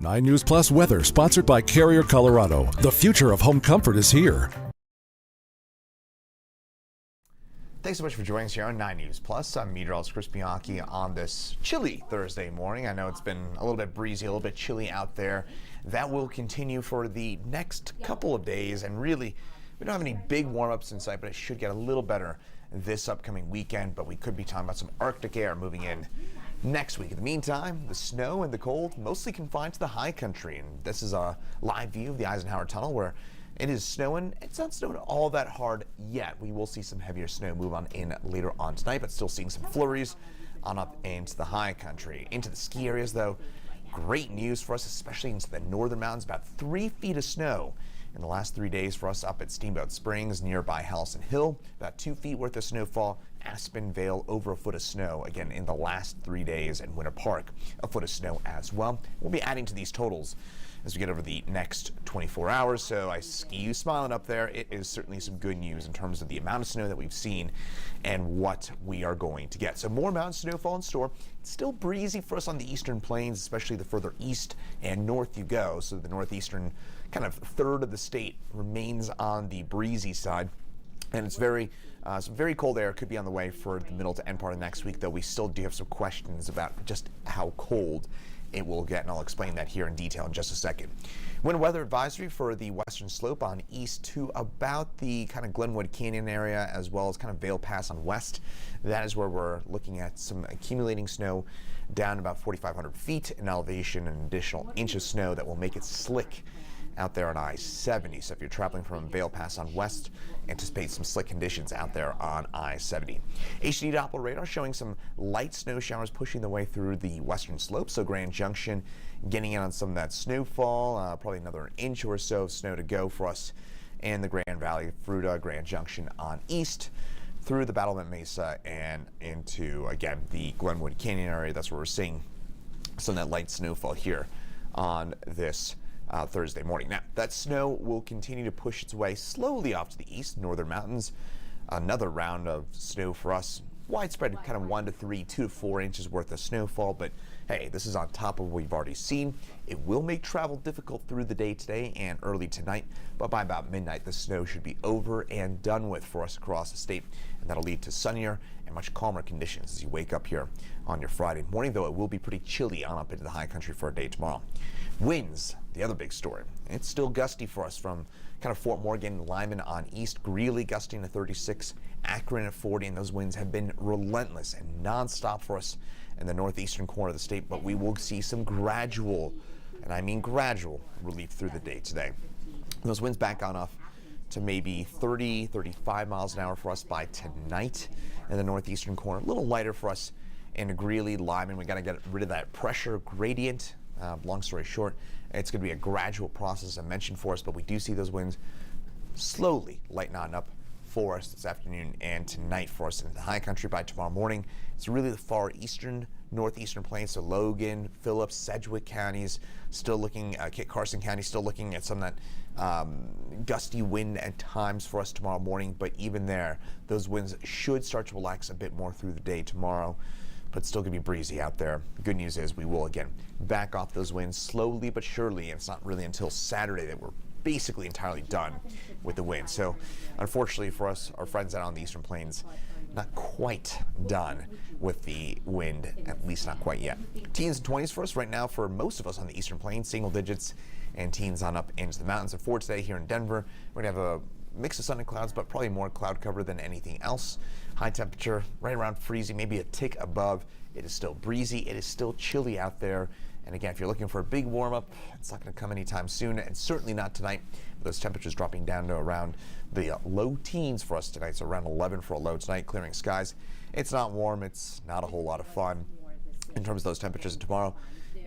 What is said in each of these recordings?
9 News Plus weather, sponsored by Carrier Colorado. The future of home comfort is here. Thanks so much for joining us here on 9 News Plus. I'm meteorologist Chris Bianchi on this chilly Thursday morning. I know it's been a little bit breezy, a little bit chilly out there. That will continue for the next couple of days, and really, we don't have any big warm-ups in sight, but it should get a little better this upcoming weekend. But we could be talking about some Arctic air moving in next week. In the meantime, the snow and the cold mostly confined to the high country, and this is a live view of the Eisenhower Tunnel where it is snowing. It's not snowing all that hard yet. We will see some heavier snow move on in later on tonight, but still seeing some flurries on up into the high country. Into the ski areas, though, great news for us, especially into the northern mountains. About 3 feet of snow in the last 3 days for us up at Steamboat Springs nearby Hallison Hill. About 2 feet worth of snowfall. Aspen Vale, over a foot of snow again in the last 3 days, and Winter Park, a foot of snow as well. We'll be adding to these totals as we get over the next 24 hours. So I see you smiling up there. It is certainly some good news in terms of the amount of snow that we've seen and what we are going to get. So more mountain snowfall in store. It's still breezy for us on the eastern plains, especially the further east and north you go. So the northeastern kind of third of the state remains on the breezy side. And it's some very cold air could be on the way for the middle to end part of next week, though we still do have some questions about just how cold it will get, and I'll explain that here in detail in just a second. Winter weather advisory for the western slope on east to about the kind of Glenwood Canyon area, as well as kind of Vail Pass on west. That is where we're looking at some accumulating snow down about 4,500 feet in elevation, an additional inch of snow that will make it slick out there on I-70. So if you're traveling from Vail Pass on west, anticipate some slick conditions out there on I-70. HD Doppler radar showing some light snow showers pushing their way through the western slope. So Grand Junction getting in on some of that snowfall, probably another inch or so of snow to go for us in the Grand Valley, Fruita, Grand Junction on east, through the Battlement Mesa and into, again, the Glenwood Canyon area. That's where we're seeing some of that light snowfall here on this Thursday morning. Now, that snow will continue to push its way slowly off to the east, northern mountains. Another round of snow for us. Widespread kind of 1 to 3, 2 to 4 inches worth of snowfall, but hey, this is on top of what we've already seen. It will make travel difficult through the day today and early tonight, but by about midnight, the snow should be over and done with for us across the state, and that'll lead to sunnier and much calmer conditions as you wake up here on your Friday morning, though it will be pretty chilly on up into the high country for a day tomorrow. Winds, the other big story. It's still gusty for us from kind of Fort Morgan, Lyman on east, Greeley gusting to 36, Akron at 40, and those winds have been relentless and nonstop for us in the northeastern corner of the state, but we will see some gradual, and I mean gradual, relief through the day today. Those winds back on off to maybe 30, 35 miles an hour for us by tonight in the northeastern corner. A little lighter for us in Greeley, Lyman. We got to get rid of that pressure gradient. Long story short, it's going to be a gradual process, I mentioned, for us, but we do see those winds slowly lighten on up for us this afternoon and tonight for us in the high country by tomorrow morning. It's really the far eastern, northeastern plains, so Logan, Phillips, Sedgwick counties, still looking, Kit Carson County, still looking at some of that gusty wind at times for us tomorrow morning, but even there, those winds should start to relax a bit more through the day tomorrow, but still going to be breezy out there. The good news is we will, again, back off those winds slowly but surely, and it's not really until Saturday that we're basically entirely done with the wind. So unfortunately for us, our friends out on the eastern plains, not quite done with the wind, at least not quite yet. Teens and 20s for us right now for most of us on the eastern plains, single digits, and teens on up into the mountains. And for today here in Denver, we're going to have a mix of sun and clouds, but probably more cloud cover than anything else. High temperature right around freezing, maybe a tick above. It is still breezy. It is still chilly out there. And again, if you're looking for a big warm up, it's not going to come anytime soon, and certainly not tonight. Those temperatures dropping down to around the low teens for us tonight, so around 11 for a low tonight, clearing skies. It's not warm. It's not a whole lot of fun in terms of those temperatures. And tomorrow,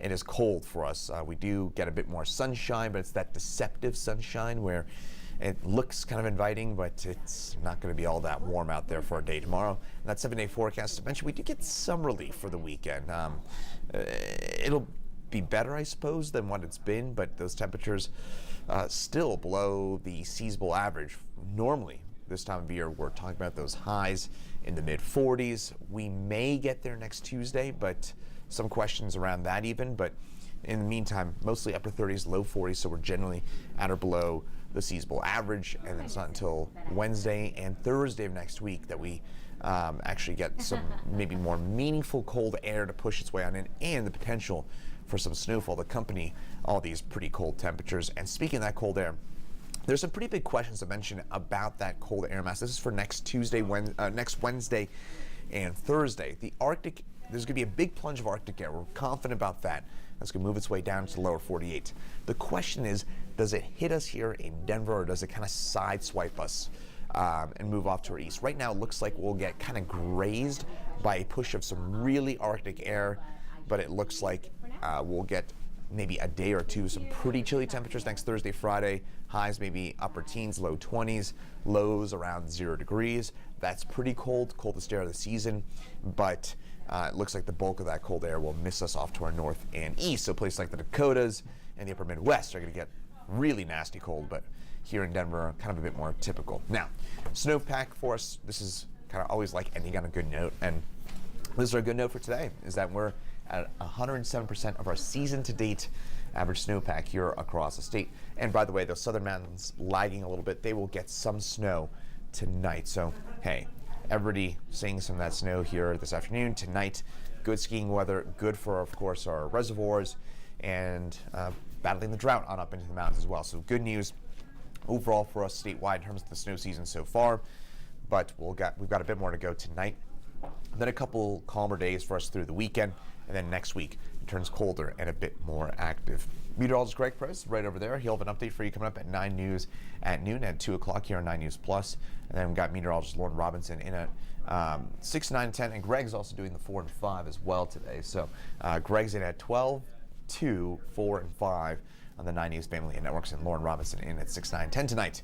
it is cold for us. We do get a bit more sunshine, but it's that deceptive sunshine where it looks kind of inviting, but it's not going to be all that warm out there for a day tomorrow. And that 7-day forecast to mention, we do get some relief for the weekend. It'll be better, I suppose, than what it's been, but those temperatures still below the seasonable average. Normally, this time of year, we're talking about those highs in the mid-40s. We may get there next Tuesday, but some questions around that even. But in the meantime, mostly upper 30s, low 40s, so we're generally at or below the seasonal average. And then it's not until Wednesday and Thursday of next week that we actually get some maybe more meaningful cold air to push its way on in, and the potential for some snowfall to accompany all these pretty cold temperatures. And speaking of that cold air, there's some pretty big questions to mention about that cold air mass. This is for next Wednesday and Thursday. The Arctic, there's going to be a big plunge of Arctic air. We're confident about that. That's going to move its way down to the lower 48. The question is, does it hit us here in Denver, or does it kind of sideswipe us and move off to our east? Right now, it looks like we'll get kind of grazed by a push of some really Arctic air, but it looks like we'll get maybe a day or two some pretty chilly temperatures next Thursday, Friday. Highs maybe upper teens, low 20s, lows around 0 degrees. That's pretty cold, coldest air of the season, but it looks like the bulk of that cold air will miss us off to our north and east. So places like the Dakotas and the upper Midwest are going to get really nasty cold, but here in Denver, kind of a bit more typical. Now, snowpack for us, this is kind of always like ending on a good note, and this is our good note for today, is that we're at 107% of our season-to-date average snowpack here across the state. And by the way, those southern mountains lagging a little bit, they will get some snow tonight. So, hey, everybody seeing some of that snow here this afternoon, tonight. Good skiing weather, good for, of course, our reservoirs, and battling the drought on up into the mountains as well. So good news overall for us statewide in terms of the snow season so far. But we've got a bit more to go tonight. Then a couple calmer days for us through the weekend, and then next week it turns colder and a bit more active. Meteorologist Greg Price right over there. He'll have an update for you coming up at 9 News at noon and 2 o'clock here on 9 News Plus. And then we've got meteorologist Lauren Robinson in at 6, 9, and 10. And Greg's also doing the 4 and 5 as well today. So Greg's in at 12, 2, 4, and 5 on the 9 News Family and Networks, and Lauren Robinson in at 6, 9, 10 tonight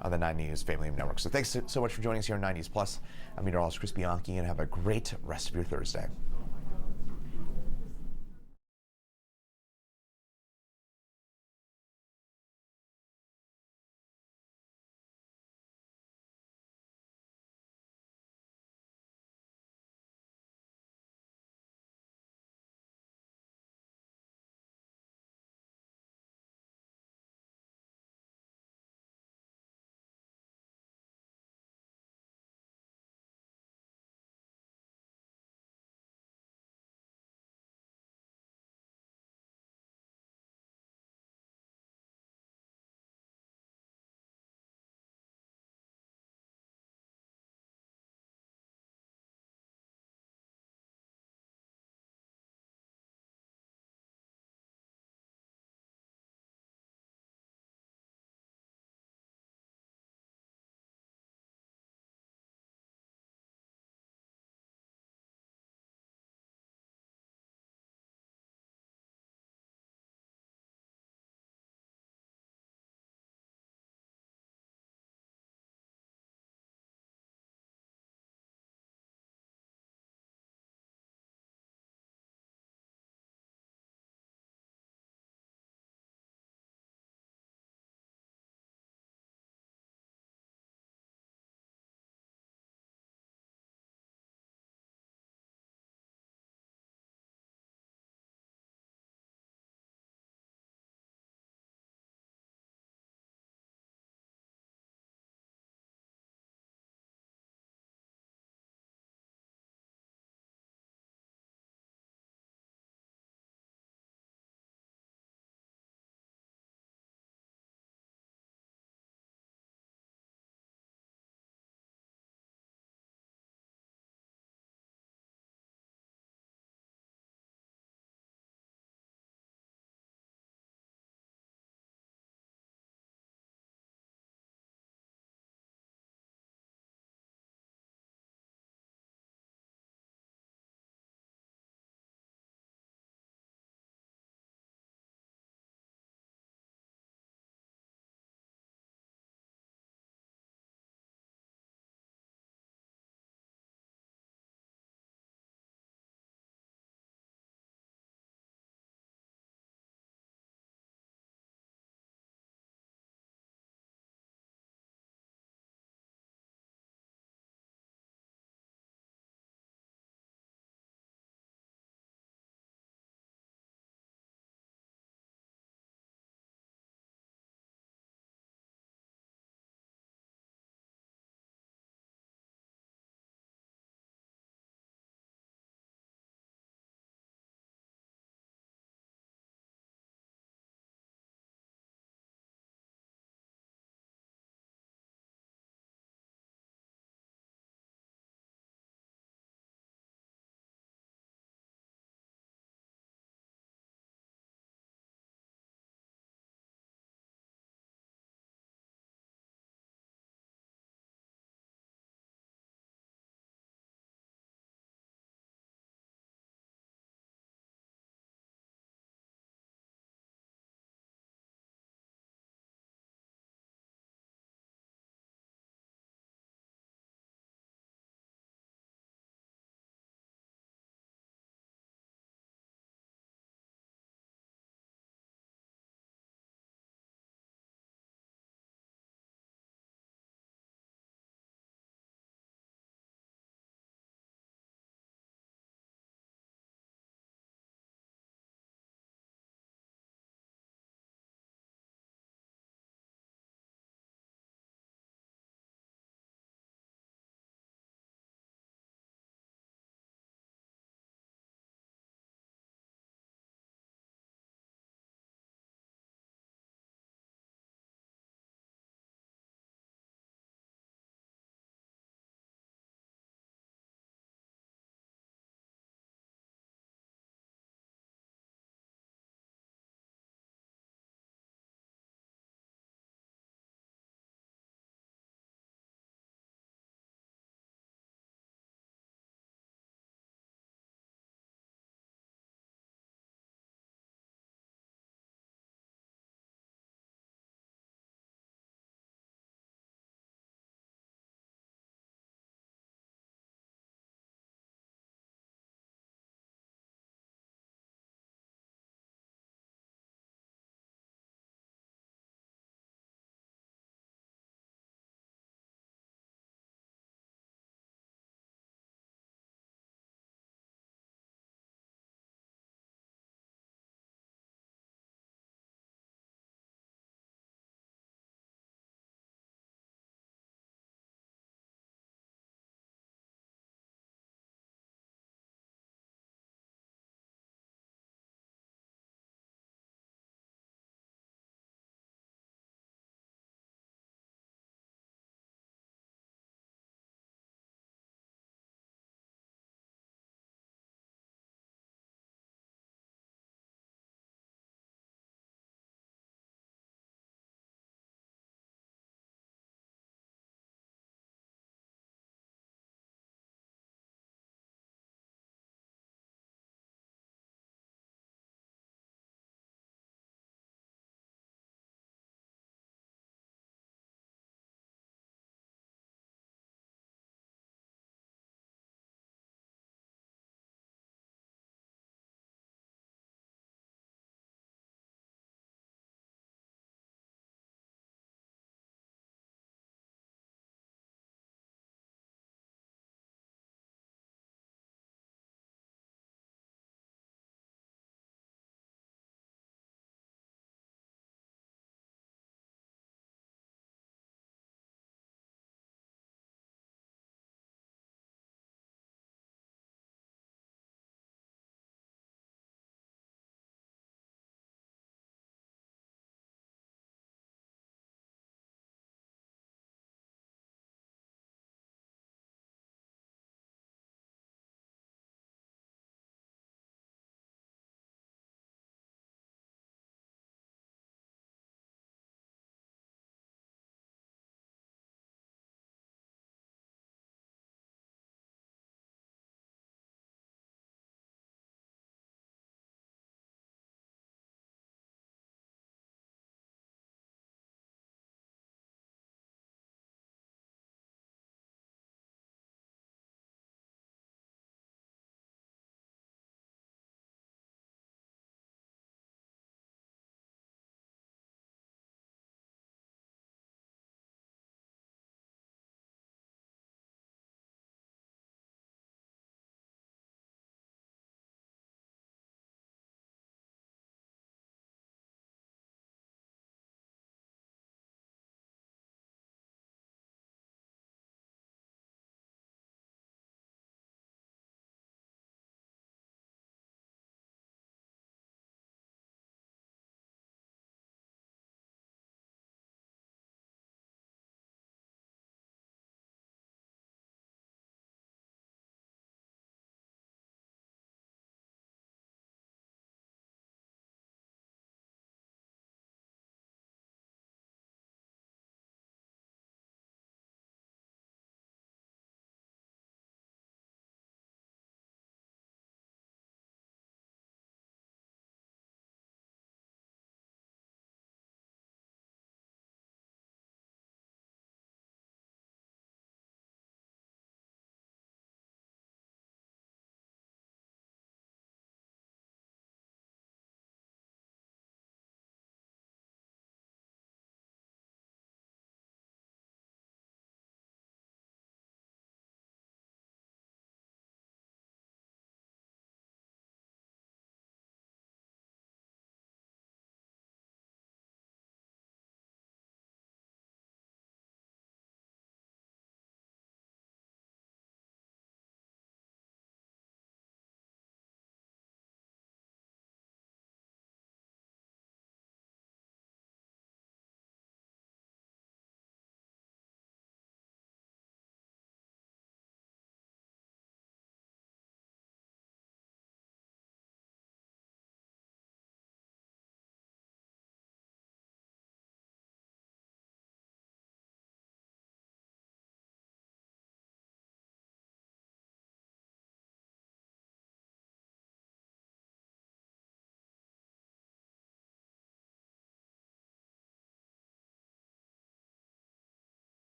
on the 9 News Family and Networks. So thanks so much for joining us here on 9 News Plus. I'm meteorologist Chris Bianchi, and have a great rest of your Thursday.